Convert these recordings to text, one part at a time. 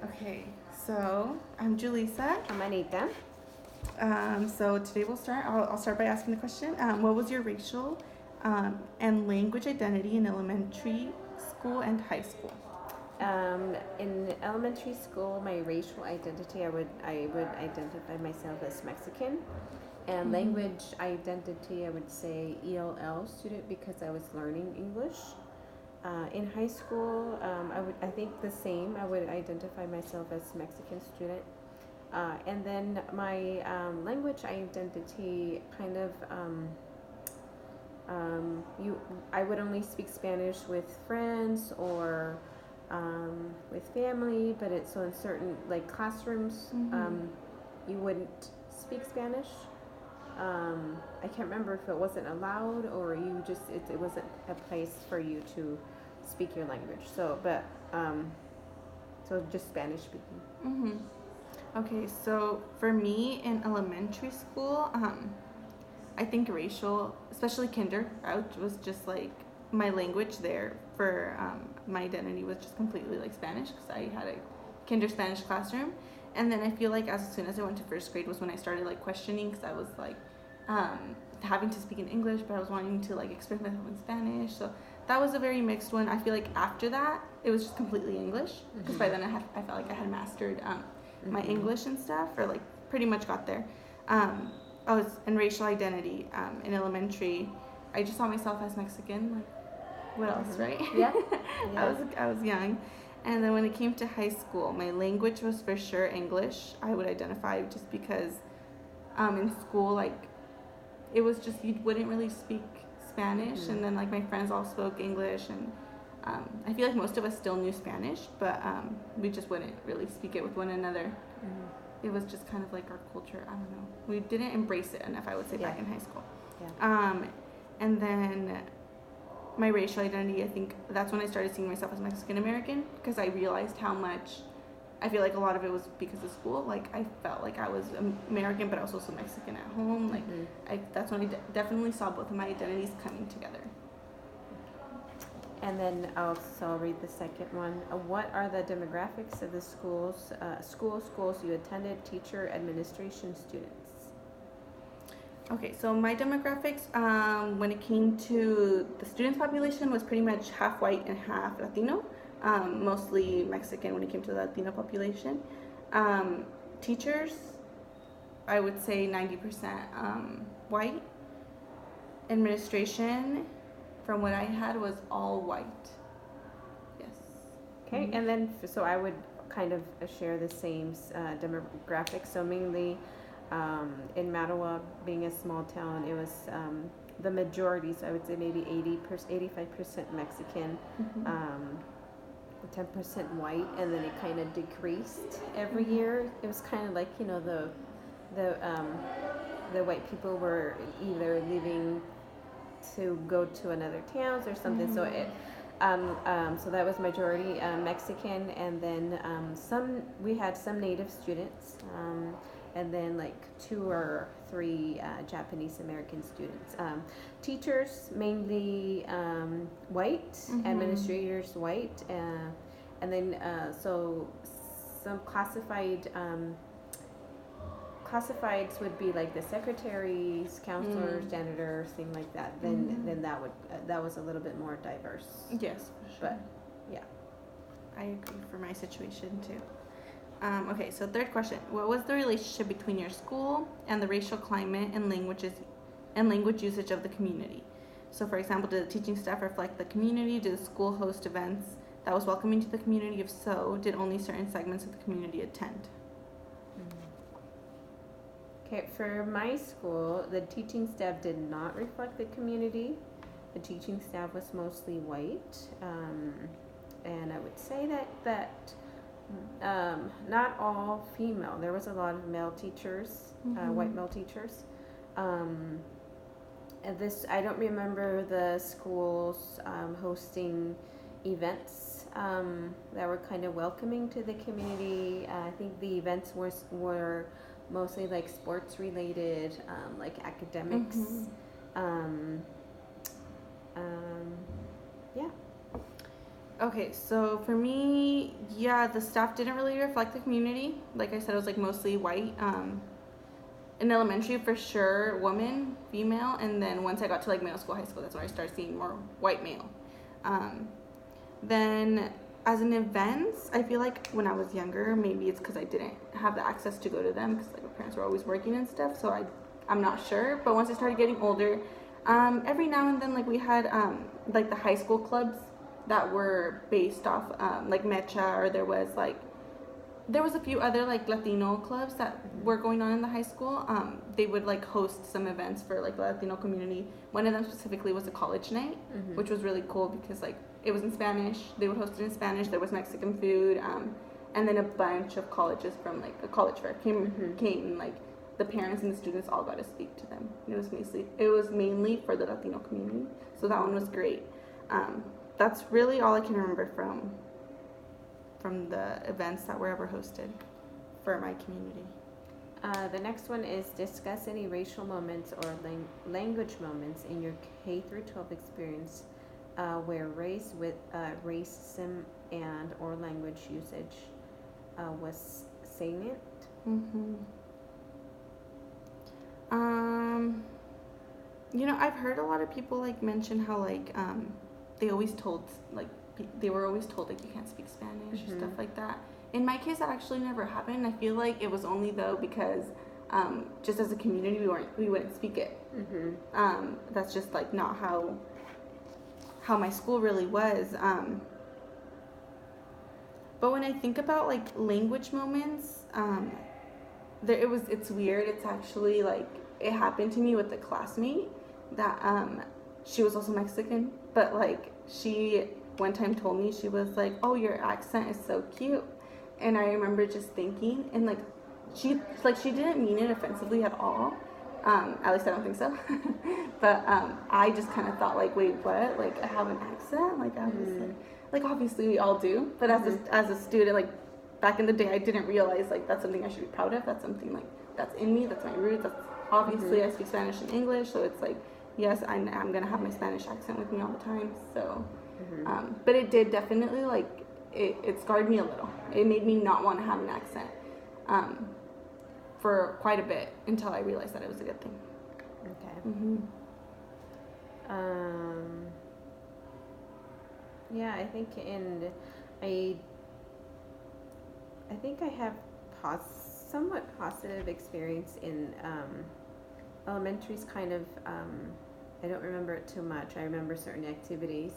Okay, so I'm Julissa. I'm Anita. So today I'll start by asking the question. What was your racial and language identity in elementary school and high school? In elementary school, my racial identity, I would identify myself as Mexican. And language identity, I would say ELL student because I was learning English. In high school, I think the same. I would identify myself as Mexican student. And then my language identity kind of I would only speak Spanish with friends or with family, but it's so in certain like classrooms you wouldn't speak Spanish. I can't remember if it wasn't allowed or you just it wasn't a place for you to speak your language. So just Spanish speaking. Mm-hmm. Okay, so for me in elementary school, I think racial, especially kinder, was just like my language there for my identity was just completely like Spanish because I had a kinder Spanish classroom. And then I feel like as soon as I went to first grade was when I started like questioning because I was like having to speak in English, but I was wanting to like express myself in Spanish. So that was a very mixed one. I feel like after that it was just completely English because by then I felt like I had mastered my English and stuff, or like pretty much got there. I was in racial identity in elementary. I just saw myself as Mexican. Like, what else, right? Yeah. I was young, and then when it came to high school, my language was for sure English. I would identify just because in school, like it was just you wouldn't really speak Spanish, and then like my friends all spoke English, and I feel like most of us still knew Spanish, but we just wouldn't really speak it with one another. It was just kind of like our culture. I don't know. We didn't embrace it enough, I would say, back in high school. Yeah. And then my racial identity, I think that's when I started seeing myself as Mexican American because I realized how much. I feel like a lot of it was because of school. Like I felt like I was American, but I was also Mexican at home. Like that's when I definitely saw both of my identities coming together. And then I'll read the second one. What are the demographics of the schools you attended, teacher, administration, students? Okay, so my demographics, when it came to the students population, was pretty much half white and half Latino, mostly Mexican when it came to the Latino population. Teachers, I would say 90% white. Administration, from what I had, was all white. Yes. Okay, and then so I would kind of share the same demographics. So mainly in Mattawa, being a small town, it was the majority. So I would say maybe 85% Mexican, 10% white, and then it kind of decreased every year. It was kind of like the white people were either leaving to go to another towns or something. So so that was majority Mexican, and then we had some native students, and then like 2 or 3 Japanese American students. Teachers mainly white, administrators white, and then so some classifieds would be like the secretaries, counselors, janitors, things like that. Then that was a little bit more diverse. Yes, for sure. But yeah, I agree for my situation too. Okay, so third question: what was the relationship between your school and the racial climate and language usage of the community? So, for example, did the teaching staff reflect the community? Did the school host events that was welcoming to the community? If so, did only certain segments of the community attend? Okay, for my school, the teaching staff did not reflect the community. The teaching staff was mostly white, and I would say that not all female. There was a lot of male teachers, white male teachers. And I don't remember the schools hosting events that were kind of welcoming to the community. I think the events were mostly like sports related, like academics. Yeah. Okay, so for me, yeah, the staff didn't really reflect the community. Like I said, it was like mostly white. In elementary, for sure, woman, female, and then once I got to like middle school, high school, that's when I started seeing more white male. Um, then as an events, I feel like when I was younger, maybe it's because I didn't have the access to go to them because like my parents were always working and stuff. So I'm not sure. But once I started getting older, every now and then like we had like the high school clubs that were based off like Mecha, or there was a few other like Latino clubs that were going on in the high school. They would like host some events for like the Latino community. One of them specifically was a college night, which was really cool because like it was in Spanish. They would host it in Spanish. There was Mexican food, and then a bunch of colleges from like a college fair came and like the parents and the students all got to speak to them. And it was mainly for the Latino community. So that one was great. That's really all I can remember from the events that were ever hosted for my community. The next one is discuss any racial moments or language moments in your K through 12 experience where race with racism and or language usage was salient. You know, I've heard a lot of people like mention how like they always told like they were always told like you can't speak Spanish or stuff like that. In my case, that actually never happened. I feel like it was only though because just as a community we wouldn't speak it. That's just like not how my school really was. But when I think about like language moments, it's weird. It's actually like it happened to me with a classmate that she was also Mexican, but like she one time told me, she was like, "Oh, your accent is so cute," and I remember just thinking, and like she didn't mean it offensively at all. At least I don't think so. But I just kind of thought like, wait, what? Like I have an accent? Like I was like obviously we all do, but as a student, like back in the day, I didn't realize like that's something I should be proud of. That's something like that's in me. That's my roots. That's obviously I speak Spanish and English, so it's like yes, I'm gonna have my Spanish accent with me all the time. So, but it did definitely like it scarred me a little. It made me not want to have an accent for quite a bit until I realized that it was a good thing. Okay. Yeah, I think I have somewhat positive experience in elementary's kind of I don't remember it too much. I remember certain activities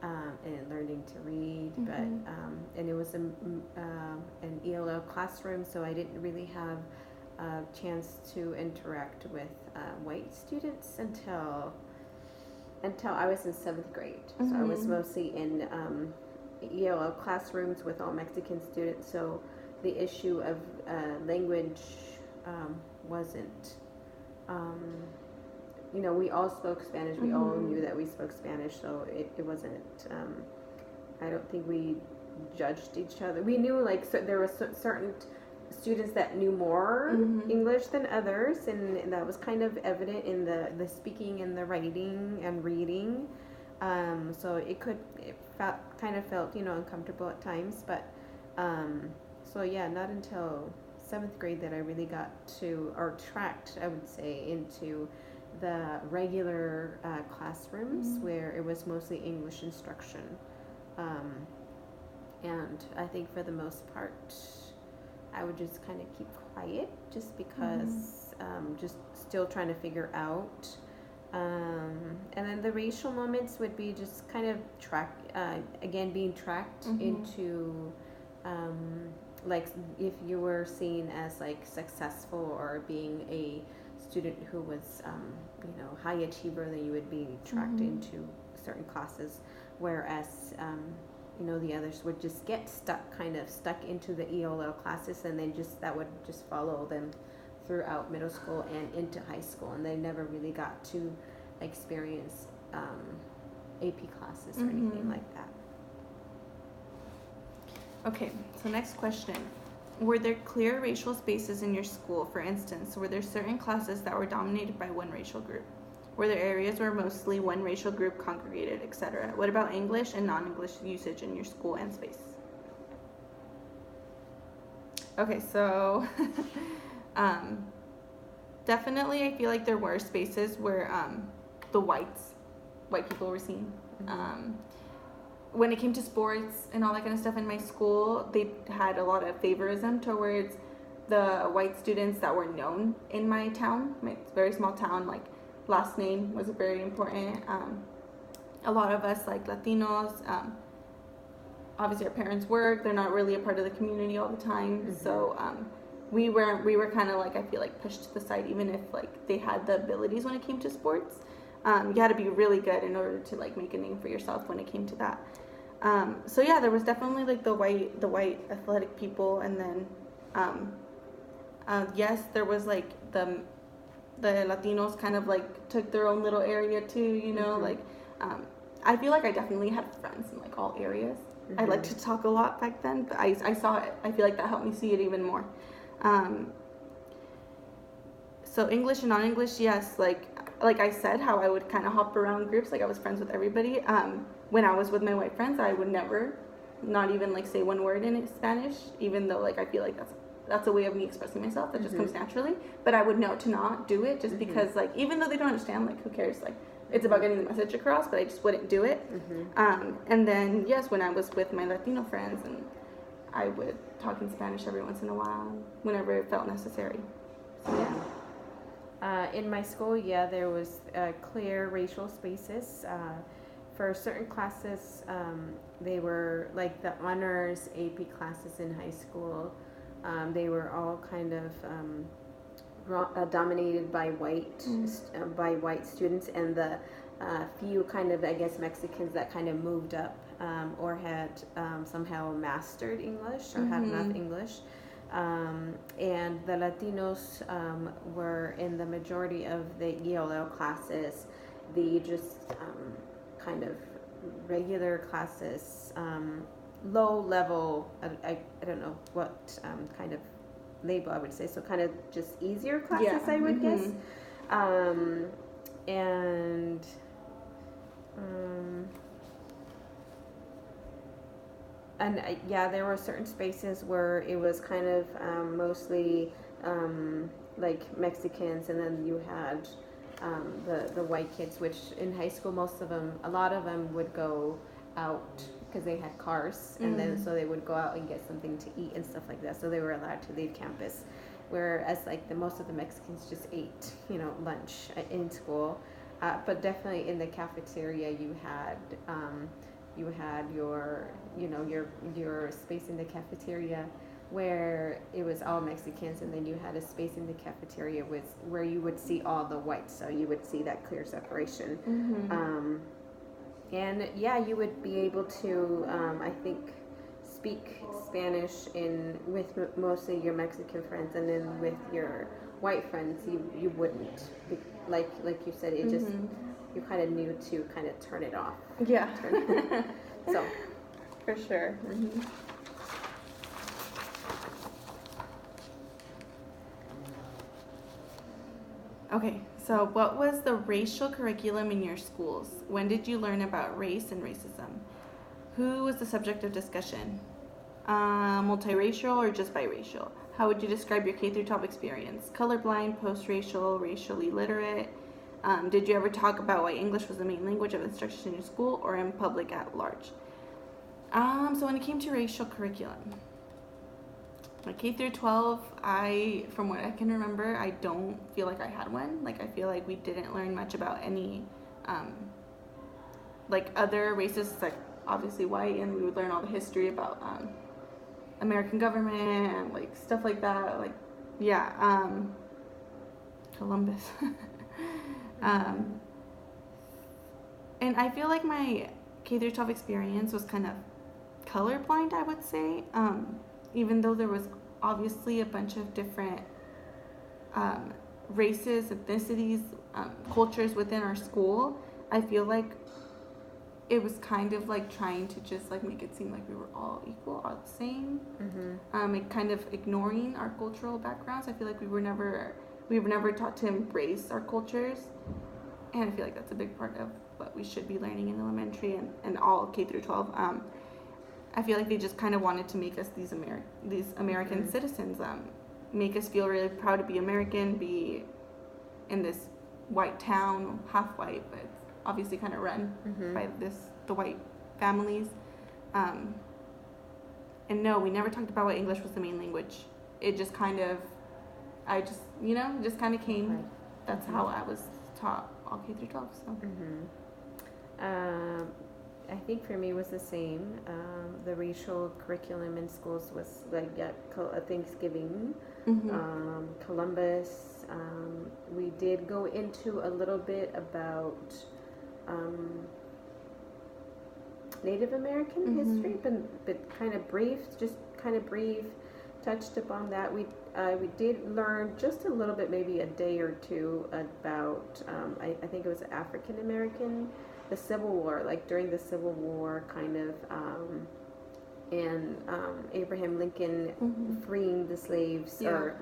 and learning to read, but and it was an ELL classroom, so I didn't really have a chance to interact with white students until I was in 7th grade. So I was mostly in ELL classrooms with all Mexican students, so the issue of language wasn't, we all spoke Spanish, we all knew that we spoke Spanish, so it wasn't, I don't think we judged each other. We knew there were certain students that knew more English than others, and that was kind of evident in the speaking and the writing and reading. So it kind of felt uncomfortable at times, but so yeah, not until 7th grade that I really got to, or tracked, I would say, into the regular classrooms where it was mostly English instruction. And I think for the most part, I would just kind of keep quiet just because just still trying to figure out. And then the racial moments would be just kind of being tracked into like if you were seen as like successful or being a student who was high achiever, then you would be tracked into certain classes, whereas the others would just get stuck into the ELL classes, and then that would just follow them throughout middle school and into high school, and they never really got to experience AP classes or anything like that. Okay, so next question. Were there clear racial spaces in your school? For instance, were there certain classes that were dominated by one racial group? Were there areas where mostly one racial group congregated, etc.? What about English and non-English usage in your school and space? Okay, so definitely I feel like there were spaces where the white people were seen. When it came to sports and all that kind of stuff in my school, they had a lot of favorism towards the white students that were known in my town, my very small town. Like, last name was very important. A lot of us, like Latinos, obviously our parents work, they're not really a part of the community all the time. So we were kind of like, I feel like, pushed to the side, even if like they had the abilities when it came to sports. You had to be really good in order to like make a name for yourself when it came to that. So yeah, there was definitely like the white athletic people, and then yes, there was like the Latinos kind of like took their own little area too, you know. Like I feel like I definitely had friends in like all areas. I liked to talk a lot back then, but I saw it. I feel like that helped me see it even more. So English and non-English, yes, like I said, how I would kind of hop around groups, like I was friends with everybody. When I was with my white friends, I would never, not even like say one word in Spanish, even though like I feel like that's a way of me expressing myself that just comes naturally. But I would know to not do it just because, like, even though they don't understand, like, who cares? Like, it's about getting the message across, but I just wouldn't do it. And then, yes, when I was with my Latino friends, and I would talk in Spanish every once in a while, whenever it felt necessary. So, yeah. In my school, yeah, there was clear racial spaces. For certain classes, they were like the honors AP classes in high school. They were all kind of dominated by white students, and the few kind of, I guess, Mexicans that kind of moved up or had somehow mastered English or had enough English. And the Latinos were in the majority of the ELL classes, the just kind of regular classes, low level, I don't know what kind of label I would say, so kind of just easier classes, I would guess. And yeah, there were certain spaces where it was kind of mostly like Mexicans, and then you had the white kids, which in high school, a lot of them would go out because they had cars, and then so they would go out and get something to eat and stuff like that, so they were allowed to leave campus, whereas like most of the Mexicans just ate, lunch in school. But definitely in the cafeteria you had your your space in the cafeteria where it was all Mexicans, and then you had a space in the cafeteria where you would see all the whites, so you would see that clear separation. And yeah, you would be able to, I think, speak Spanish with mostly your Mexican friends, and then with your white friends, you wouldn't. Like you said, it just, you kind of knew to kind of turn it off. Yeah. So. For sure. Okay, so what was the racial curriculum in your schools? When did you learn about race and racism? Who was the subject of discussion? Multiracial or just biracial? How would you describe your K through 12 experience? Colorblind, post-racial, racially literate? Did you ever talk about why English was the main language of instruction in your school or in public at large? So when it came to racial curriculum, like K through 12, from what I can remember, I don't feel like I had one. Like, I feel like we didn't learn much about any, like, other races, like, obviously white, and we would learn all the history about, American government and, like, stuff like that. Like, yeah, Columbus. And I feel like my K through 12 experience was kind of colorblind, I would say. Even though there was obviously a bunch of different races, ethnicities, cultures within our school, I feel like it was kind of like trying to just like make it seem like we were all equal, all the same. And kind of ignoring our cultural backgrounds. I feel like we were never taught to embrace our cultures. and I feel like that's a big part of what we should be learning in elementary and all K through 12. I feel like they just kind of wanted to make us these American citizens, make us feel really proud to be American, be in this white town, half white, but it's obviously kind of run by the white families. And no, we never talked about why English was the main language. It just kind of, just kind of came. Right. That's how I was taught all K through 12. So. I think for me it was the same. The racial curriculum in schools was like Thanksgiving, Columbus. We did go into a little bit about Native American history, but kind of brief, touched upon that. We did learn just a little bit, maybe a day or two, about I think it was African American, the Civil War, like during the Civil War, kind of, and Abraham Lincoln freeing the slaves, or